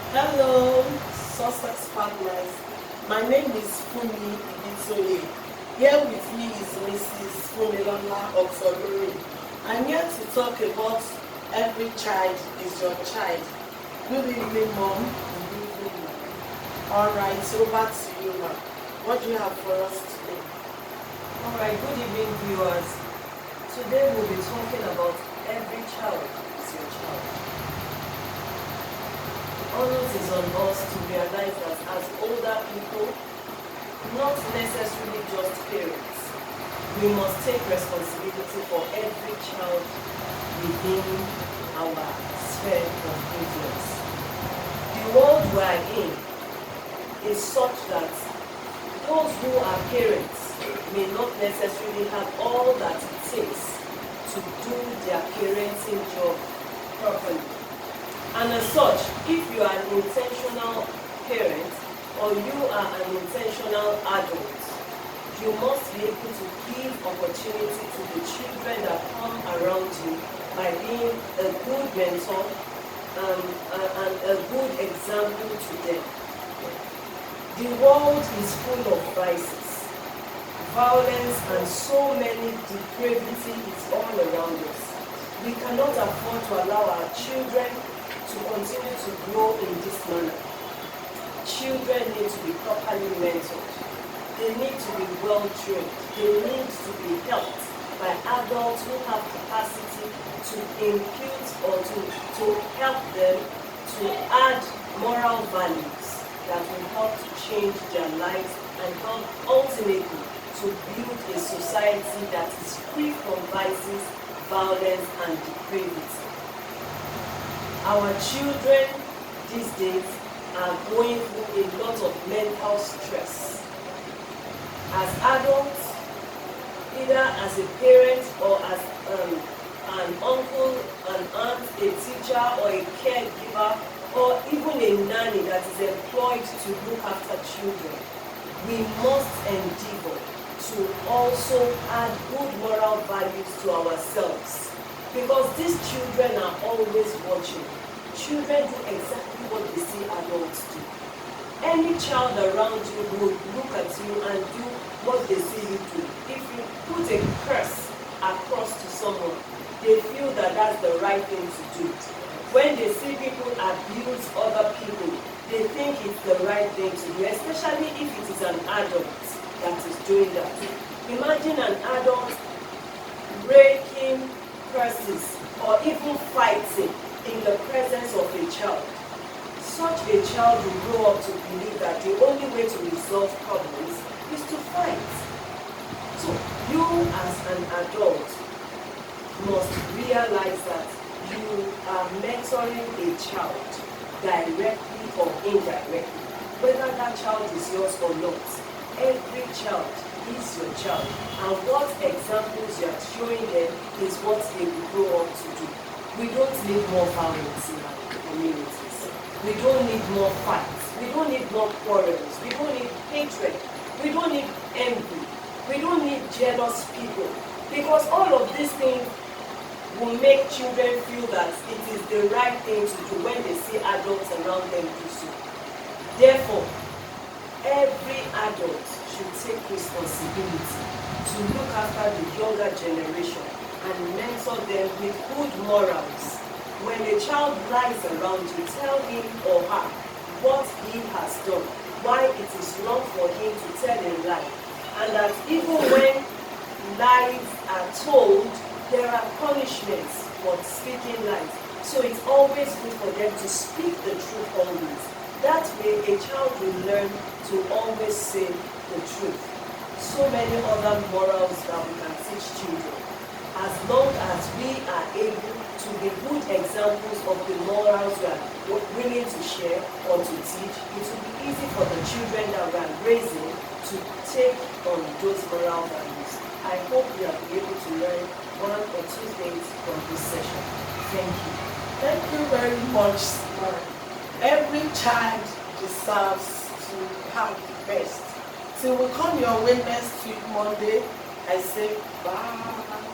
Hello, Sussex partners. My name is Fumi Ibitoye. Here with me is Mrs. Fumilola Oxolori. I'm here to talk about every child is your child. Good evening, Mom. Good evening, Ma. All right, over to you, Ma. What do you have for us today? Alright, good evening viewers. Today we'll be talking about every child is your child. The onus is on us to realize that as older people, not necessarily just parents, we must take responsibility for every child within our sphere of influence. The world we are in is such that those who are parents may not necessarily have all that it takes to do their parenting job properly. And as such, if you are an intentional parent or you are an intentional adult, you must be able to give opportunity to the children that come around you by being a good mentor and a good example to them. The world is full of vices, violence, and so many depravity is all around us. We cannot afford to allow our children to continue to grow in this manner. Children need to be properly mentored. They need to be well trained. They need to be helped by adults who have capacity to impute or to help them to add moral values that will help to change their lives and help ultimately to build a society that is free from vices, violence, and depravity. Our children these days are going through a lot of mental stress. As adults, either as a parent or as an uncle, an aunt, a teacher, or a caregiver, or even a nanny that is employed to look after children, we must endeavor to also add good moral values to ourselves. Because these children are always watching. Children do exactly what they see adults do. Any child around you will look at you and do what they see you do. If you put a curse across to someone, they feel that that's the right thing to do. When they see people abuse other people, they think it's the right thing to do, especially if it is an adult that is doing that. Imagine an adult breaking curses or even fighting in the presence of a child. Such a child will grow up to believe that the only way to resolve problems is to fight. So you as an adult must realize that you are mentoring a child directly or indirectly, whether that child is yours or not. Every child is your child, and what examples you are showing them is what they will grow up to do. We don't need more violence in our communities. We don't need more fights. We don't need more quarrels. We don't need hatred. We don't need envy. We don't need jealous people. Because all of these things will make children feel that it is the right thing to do when they see adults around them do so. Therefore, every adult should take responsibility to look after the younger generation and mentor them with good morals. When a child lies around you, tell him or her what he has done, why it is wrong for him to tell a lie, and that even when lies are told, there are punishments for speaking lies. So it's always good for them to speak the truth always. That way a child will learn to always say the truth. So many other morals that we can teach children. As long as we are able to be good examples of the morals we are willing to share or to teach, it will be easy for the children that we are raising to take on those moral values. I hope you will be able to learn one or two things from this session. Thank you. Thank you very much, Mom. Every child deserves to have the best. Till we come your way next week, Monday, I say bye.